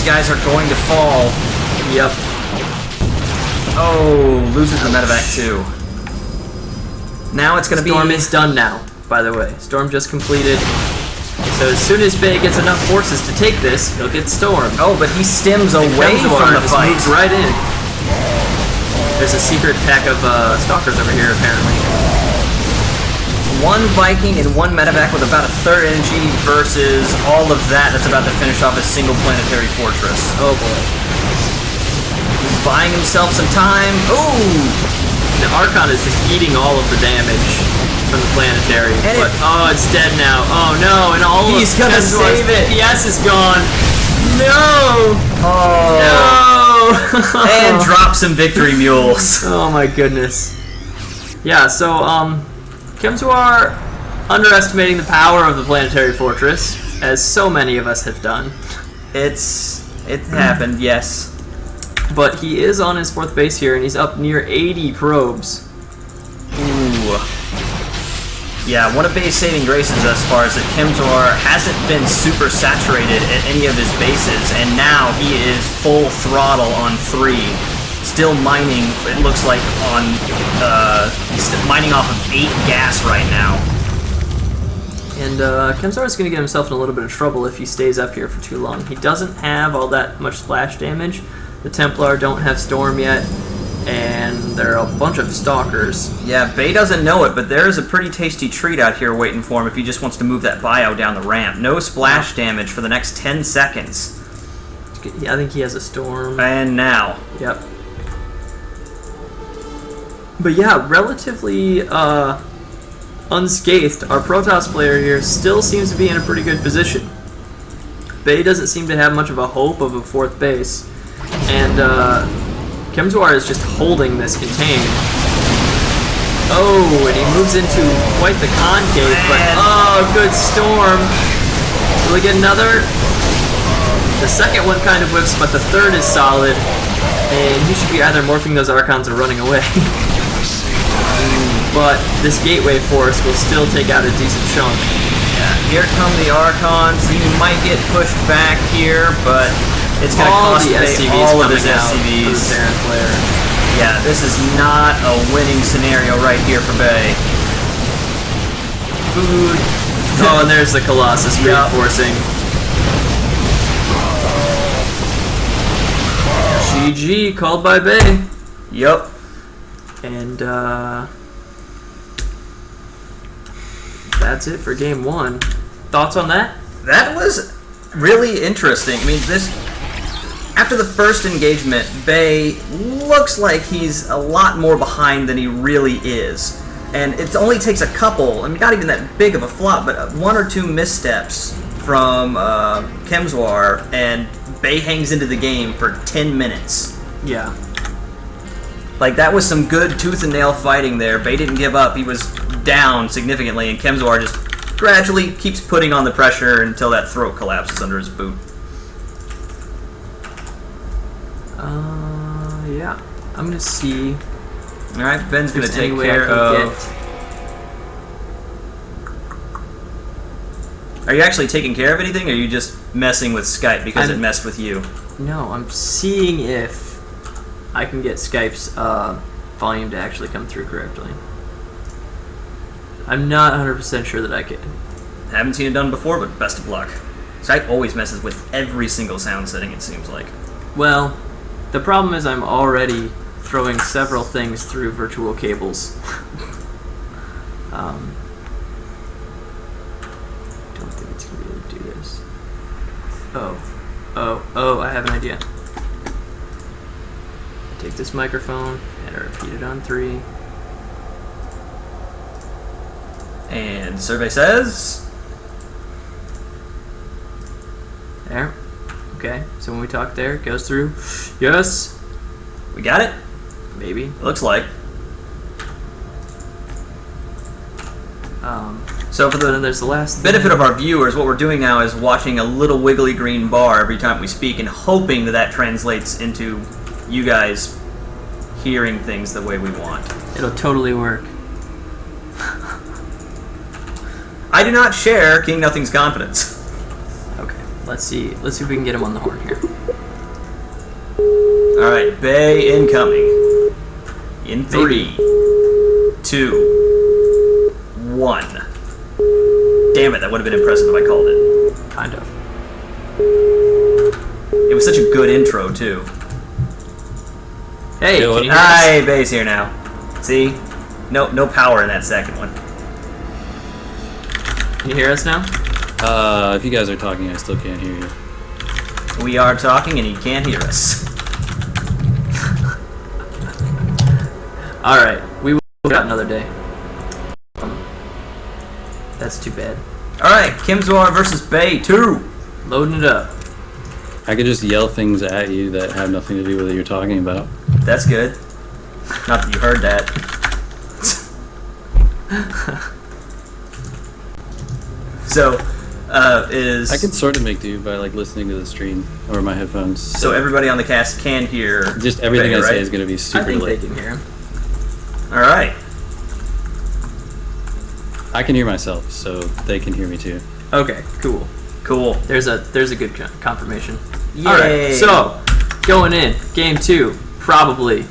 guys are going to fall. Yep. Oh, loses the medevac too. Now it's going to be... Storm is done now, by the way. Storm just completed. So as soon as Bay gets enough forces to take this, he'll get Storm. Oh, but he stems away from the fight. Moves right in. There's a secret pack of stalkers over here, apparently. One Viking and one medevac with about a third energy versus all of that's about to finish off a single planetary fortress. Oh boy. He's buying himself some time. Ooh! The Archon is just eating all of the damage from the planetary. But, oh, it's dead now. Oh no, and all he's gonna save it. PS is gone. No! Oh. No! And drop some victory mules. Oh my goodness. Yeah, so, Kemswar underestimating the power of the planetary fortress, as so many of us have done. It happened, yes. But he is on his 4th base here, and he's up near 80 probes. Ooh. Yeah, one of Bay's saving graces thus far is that Kemswar hasn't been super saturated at any of his bases, and now he is full throttle on 3. Still mining, it looks like, on, he's mining off of 8 gas right now. And Kemswar is going to get himself in a little bit of trouble if he stays up here for too long. He doesn't have all that much splash damage. The Templar don't have Storm yet, and there are a bunch of Stalkers. Yeah, Bay doesn't know it, but there is a pretty tasty treat out here waiting for him if he just wants to move that bio down the ramp. No splash damage for the next 10 seconds. Yeah, I think he has a Storm. And now. Yep. But yeah, relatively unscathed. Our Protoss player here still seems to be in a pretty good position. Bay doesn't seem to have much of a hope of a 4th base. And Kemswar is just holding this contained. Oh, and he moves into quite the concave, but oh, good Storm. Will we get another? The second one kind of whips, but the third is solid. And he should be either morphing those Archons or running away. But this gateway force will still take out a decent chunk. Yeah, here come the Archons. He might get pushed back here, but it's going to cost all of his SCVs. Yeah, this is not a winning scenario right here for Bay. Food. Oh, and there's the Colossus reinforcing. GG, called by Bay. Yup. And that's it for game 1. Thoughts on that? That was really interesting. I mean, after the first engagement, Bay looks like he's a lot more behind than he really is. And it only takes a couple, I mean, not even that big of a flop, but 1 or 2 missteps from Kemswar, and Bay hangs into the game for 10 minutes. Yeah. Like, that was some good tooth and nail fighting there. Bay didn't give up. He was down significantly, and Kemswar just gradually keeps putting on the pressure until that throat collapses under his boot. Yeah. I'm going to see. Alright, Ben's going to take care of... Are you actually taking care of anything, or are you just messing with Skype because it messed with you? No, I'm seeing if I can get Skype's volume to actually come through correctly. I'm not 100% sure that I can. Haven't seen it done before, but best of luck. Skype always messes with every single sound setting, it seems like. Well, the problem is I'm already throwing several things through virtual cables. Don't think it's going to be able to do this. Oh, I have an idea. Take this microphone and repeat it on 3. And survey says... There. Okay, so when we talk there, it goes through. Yes! We got it? Maybe. It looks like. So for then there's the last benefit of our viewers, what we're doing now is watching a little wiggly green bar every time we speak and hoping that that translates into you guys hearing things the way we want. It'll totally work. I do not share kingNothing's confidence. Okay, let's see if we can get him on the horn here. Alright, Bay incoming. In 3, 2, 1. Damn it, that would have been impressive if I called it. Kind of. It was such a good intro, too. Hey, can you hear us? Hi, Bay's here now. See? No power in that second one. Can you hear us now? If you guys are talking, I still can't hear you. We are talking and he can't hear us. Alright, we will got another day. That's too bad. Alright, Kimzwar versus Bay 2. Loading it up. I could just yell things at you that have nothing to do with what you're talking about. That's good. Not that you heard that. So, I can sort of make do by like listening to the stream or my headphones. So everybody on the cast can hear. Just everything Bay, I say right? is going to be I super think late. they can hear him. All right. I can hear myself, so they can hear me too. Okay, cool. Cool. There's a good confirmation. Yay. Alright, so going in, game 2, probably.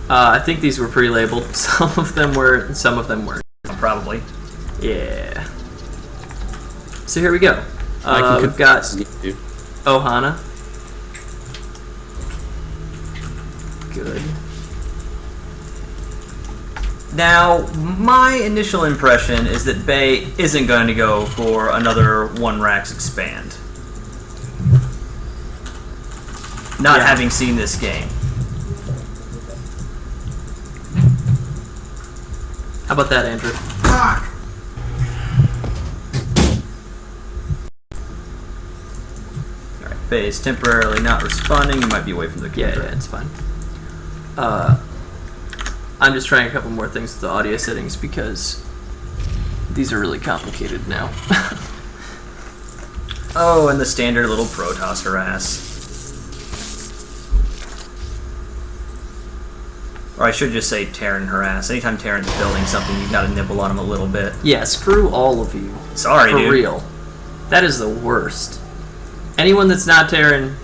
I think these were pre-labeled. Some of them were, and some of them weren't. Probably. Yeah. So here we go. I can We've got you. Ohana. Good. Now, my initial impression is that Bay isn't going to go for another 1 Rax expand. Not Yeah. having seen this game. How about that, Andrew? Fuck! Alright, Bay is temporarily not responding. You might be away from the Yeah, computer. yeah, it's fine. I'm just trying a couple more things with the audio settings because these are really complicated now. Oh, and the standard little Protoss harass. Or I should just say Terran harass. Anytime Terran's building something, you've got to nibble on him a little bit. Yeah, screw all of you. Sorry, For dude. real. That is the worst. Anyone that's not Terran,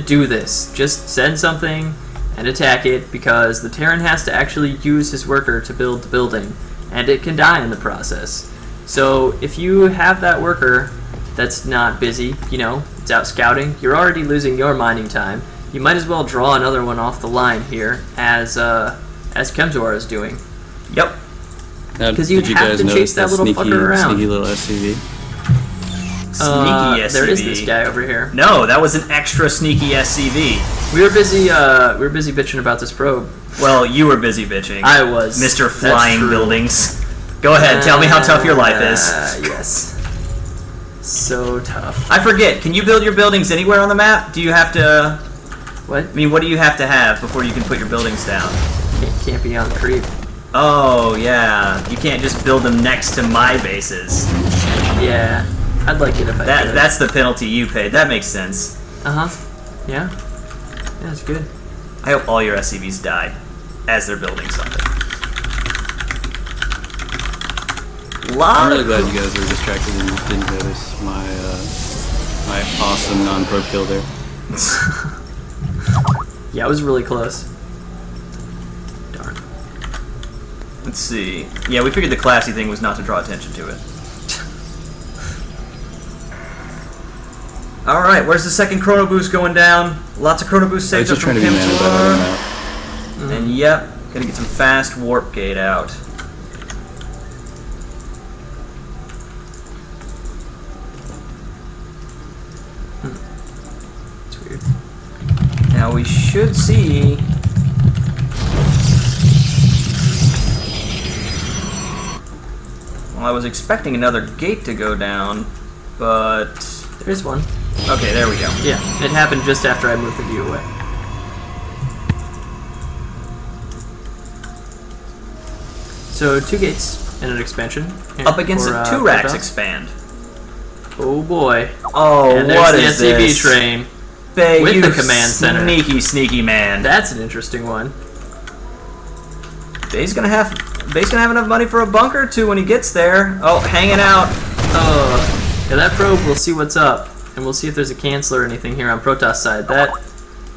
do this. Just send something and attack it because the Terran has to actually use his worker to build the building, and it can die in the process. So if you have that worker that's not busy, you know, it's out scouting, you're already losing your mining time. You might as well draw another one off the line here, as Kemzor is doing. Yep. Now, 'Cause you did you have guys to notice chase that little sneaky, fucker around. sneaky little SUV? Sneaky SCV. There is this guy over here. No, that was an extra sneaky SCV. We were busy bitching about this probe. Well, you were busy bitching. I was. Mr. That's Flying true. Buildings. Go ahead, tell me how tough your life is. Yes. So tough. I forget, can you build your buildings anywhere on the map? Do you have to... What? I mean, what do you have to have before you can put your buildings down? Can't be on creep. Oh, yeah. You can't just build them next to my bases. Yeah. I'd like it if I could. That's the penalty you paid. That makes sense. Uh-huh. Yeah. Yeah, it's good. I hope all your SCVs die as they're building something. I'm really glad you guys were distracted and didn't notice my my awesome non-probe kill there. Yeah, it was really close. Darn. Let's see. Yeah, we figured the classy thing was not to draw attention to it. Alright, where's the second Chrono Boost going down? Lots of Chrono Boost I was saved up just from trying to be mad about Kimzor. And yep, gonna get some fast warp gate out. It's weird. Now we should see... Well, I was expecting another gate to go down, but... There's one. Okay, there we go. Yeah, it happened just after I moved the view away. So 2 gates and an expansion. Up against for, a 2 racks Protoss. expand. Oh boy. Oh, And there's what the is SCV this? train. Bay, with you the command center. Sneaky man. That's an interesting one. Bay's gonna have enough money for a bunker too when he gets there. Oh, hanging out. Yeah, that probe, we'll see what's up. And we'll see if there's a canceller or anything here on Protoss side. That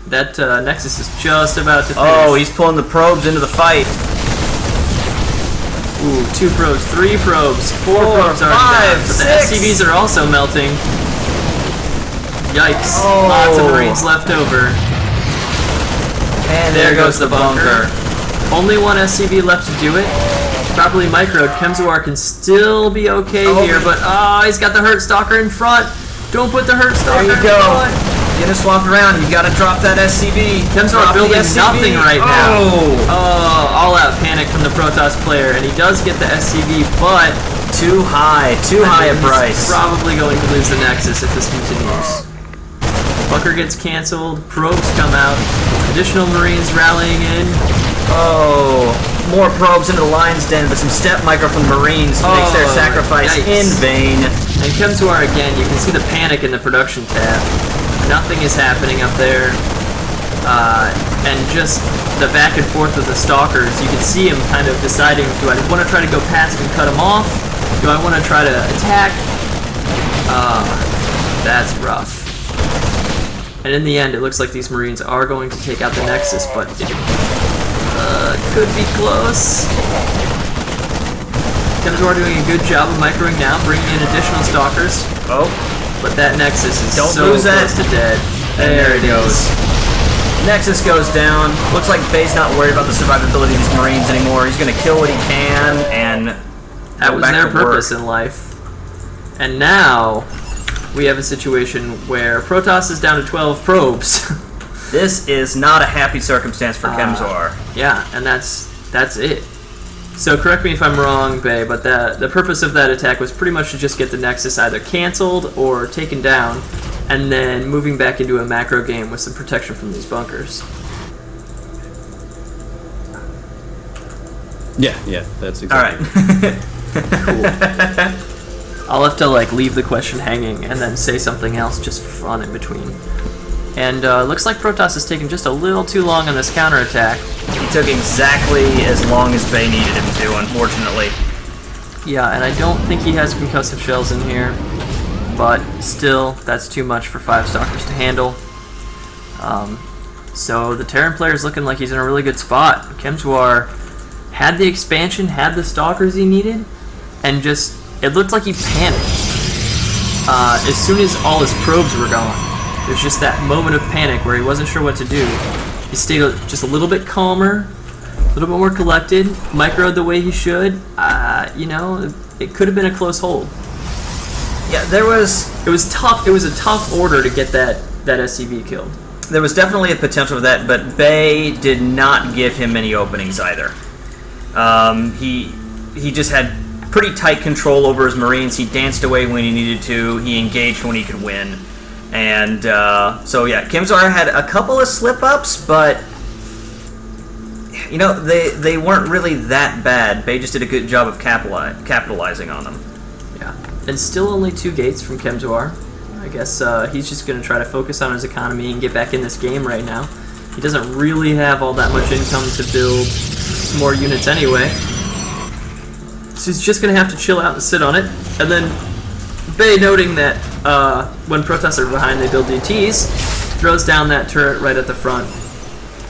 That Nexus is just about to finish. Oh, he's pulling the probes into the fight. Ooh, 2 probes, 3 probes, 4 probes already down. But the SCVs are also melting. Yikes. Oh. Lots of Marines left over. And there goes the bunker. Only 1 SCV left to do it. Properly microed. Kemzuar can still be okay here, but he's got the Hurt Stalker in front. Don't put the Hurt Stalker in front. Getting swapped around. You gotta drop that SCV. Kemzuar building nothing right now. Oh, all out panic from the Protoss player, and he does get the SCV, but too high a price. Probably going to lose the Nexus if this continues. Bunker gets canceled. Probes come out. Additional Marines rallying in. Oh, more probes into the Lion's Den, but some step micro from the Marines makes their sacrifice in vain. And Kemzuar again, you can see the panic in the production tab. Nothing is happening up there. And just the back and forth with the Stalkers, you can see him kind of deciding, do I want to try to go past and cut him off? Do I want to try to attack? That's rough. And in the end, it looks like these Marines are going to take out the Nexus, but it could be close. Kemzuar doing a good job of microing now, bringing in additional Stalkers. Oh. But that Nexus is Don't so lose that. close to dead. And there it goes. Nexus goes down. Looks like Bay's not worried about the survivability of these Marines anymore. He's going to kill what he can, and that was their purpose in life. And now we have a situation where Protoss is down to 12 probes. This is not a happy circumstance for Kemzuar. Yeah, and that's it. So correct me if I'm wrong, Bay, but the purpose of that attack was pretty much to just get the Nexus either canceled or taken down, and then moving back into a macro game with some protection from these bunkers. Yeah, that's exactly. Cool. I'll have to leave the question hanging and then say something else just for fun in between. And looks like Protoss has taken just a little too long on this counterattack. He took exactly as long as Bay needed him to, unfortunately. Yeah, and I don't think he has concussive shells in here, but still, that's too much for 5 Stalkers to handle. So the Terran player is looking like he's in a really good spot. Kemzuar had the expansion, had the Stalkers he needed, and just, it looked like he panicked. As soon as all his probes were gone, there's just that moment of panic where he wasn't sure what to do. He stayed just a little bit calmer, a little bit more collected, microed the way he should. You know, it could have been a close hold. Yeah, it was tough. It was a tough order to get that SCV killed. There was definitely a potential for that, but Bay did not give him many openings either. He just had pretty tight control over his Marines. He danced away when he needed to. He engaged when he could win. And so yeah, Kemzuar had a couple of slip-ups, but you know, they weren't really that bad. Bay just did a good job of capitalizing on them. Yeah, and still only 2 gates from Kemzuar. I guess he's just going to try to focus on his economy and get back in this game right now. He doesn't really have all that much income to build more units anyway. So he's just going to have to chill out and sit on it. And then Bay, noting that when Protoss are behind, they build DTs, throws down that turret right at the front.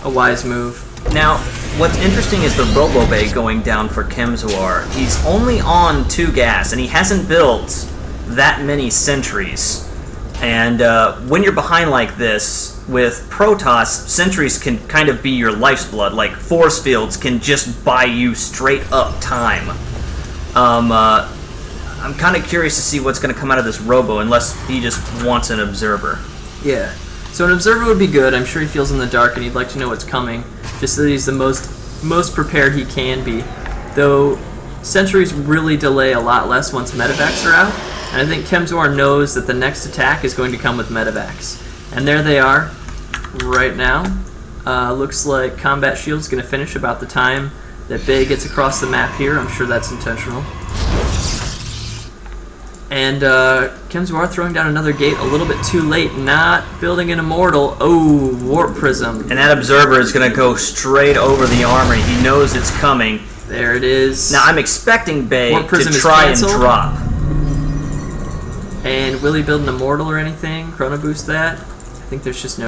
A wise move. Now, what's interesting is the Robo Bay going down for Kemzuar. He's only on 2 gas, and he hasn't built that many sentries. And when you're behind like this, with Protoss, sentries can kind of be your life's blood. Like, force fields can just buy you straight up time. I'm kind of curious to see what's going to come out of this Robo, unless he just wants an observer. Yeah. So an observer would be good. I'm sure he feels in the dark and he'd like to know what's coming, just so that he's the most prepared he can be. Though sentries really delay a lot less once medevacs are out, and I think Kemzuar knows that the next attack is going to come with medevacs. And there they are, right now. Looks like combat shield's going to finish about the time that Bay gets across the map here. I'm sure that's intentional. And Kemzuar throwing down another gate a little bit too late, not building an immortal. Oh, Warp Prism. And that observer is going to go straight over the armory. He knows it's coming. There it is. Now I'm expecting Bay Warp Prism to try and canceled. drop. And will he build an immortal or anything? Chrono boost that? I think there's just no